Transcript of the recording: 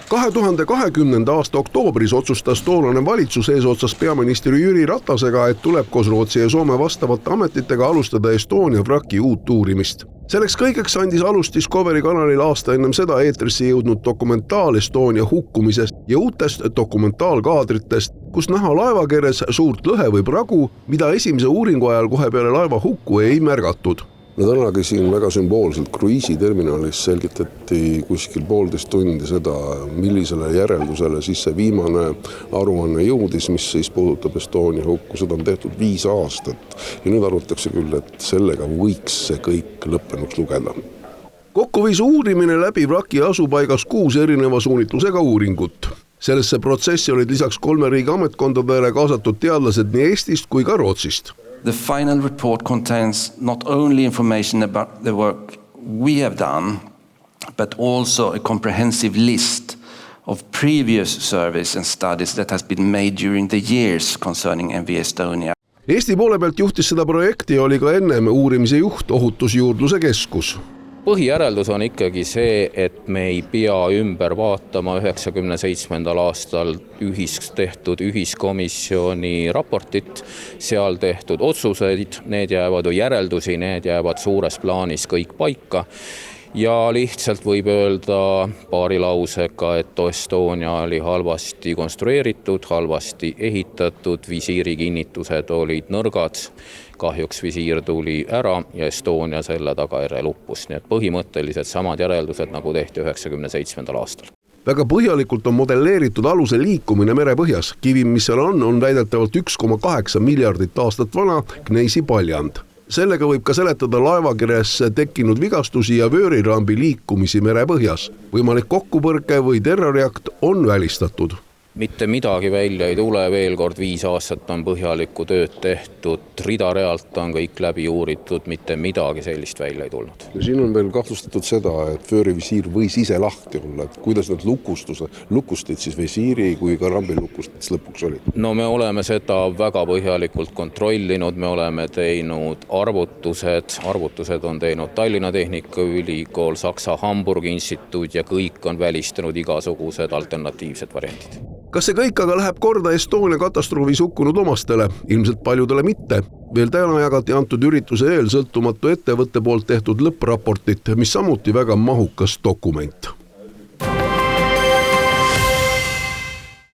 2020. aasta oktoobris otsustas toonane valitsus eesotsas peaministri Jüri Ratasega, et tuleb koos Rootsi ja Soome vastavate ametitega alustada Estonia vraki uut uurimist. Selleks kõigeks andis alust Discovery kanalil aasta ennem seda eetrisse jõudnud dokumentaal Estonia hukkumisest ja uutest dokumentaalkaadritest, kus näha laevakeres suurt lõhe või pragu, mida esimese uuringu ajal kohe peale laeva hukku ei märgatud. No tänagi siin väga sümboolselt kruiisiterminalis selgitati kuskil 1,5 tundi seda, millisele järeldusele siis see viimane aruanne jõudis, mis siis puudutab Estonia hukku. Seda on tehtud 5 aastat ja nüüd arvatakse küll, et sellega võiks see kõik lõppenuks lugeda. Kokku viis uurimine läbi vraki asupaigas 6 erineva suunitlusega uuringut. Sellesse protsessi olid lisaks 3 riigi ametkondadele kaasatud teadlased nii Eestist kui ka Rootsist. The final report contains not only information about the work we have done, but also a comprehensive list of previous surveys and studies that has been made during the years concerning MV Estonia. Eesti poole pealt juhtis seda projekti oli ka ennem uurimise juht Ohutusjuurdluse Keskus. Põhijäreldus on ikkagi see, et me ei pea ümber vaatama 97. aastal tehtud ühiskomisjoni raportit, seal tehtud otsuseid, need jäävad järeldusi, need jäävad suures plaanis kõik paika. Ja lihtsalt võib öelda paari lausega, et Estonia oli halvasti konstrueeritud, halvasti ehitatud, visiiri kinnitused olid nõrgad, kahjuks visiir tuli ära ja Estonia selle tagajärjel uppus. Nii et põhimõtteliselt samad järeldused, nagu tehti 97. aastal. Väga põhjalikult on modelleeritud aluse liikumine merepõhjas. Kivi, mis seal on väidetavalt 1,8 miljardit aastat vana gneisi paljand. Sellega võib ka seletada laevakeres tekkinud vigastusi ja vöörirambi liikumisi merepõhjas. Võimalik kokkupõrke või terroriakt on välistatud. Mitte midagi välja ei tule, veel kord 5 aastat on põhjalikku tööd tehtud, ridarealt on kõik läbi uuritud, mitte midagi sellist välja ei tulnud. Ja siin on veel kahtlustatud seda, et vöörivisiir võis ise lahti olla, et kuidas need lukustid siis visiiri kui ka rambi lukustid lõpuks olid? No me oleme seda väga põhjalikult kontrollinud, me oleme teinud arvutused on teinud Tallinna Tehnikaülikool, Saksa Hamburgi instituut ja kõik on välistanud igasugused alternatiivsed variantid. Kas see kõik aga läheb korda Estonia katastroofis hukkunud omastele? Ilmselt paljudele mitte. Veel täna jagati antud ürituse eel sõltumatu ettevõtte poolt tehtud lõppraportit, mis samuti väga mahukas dokument.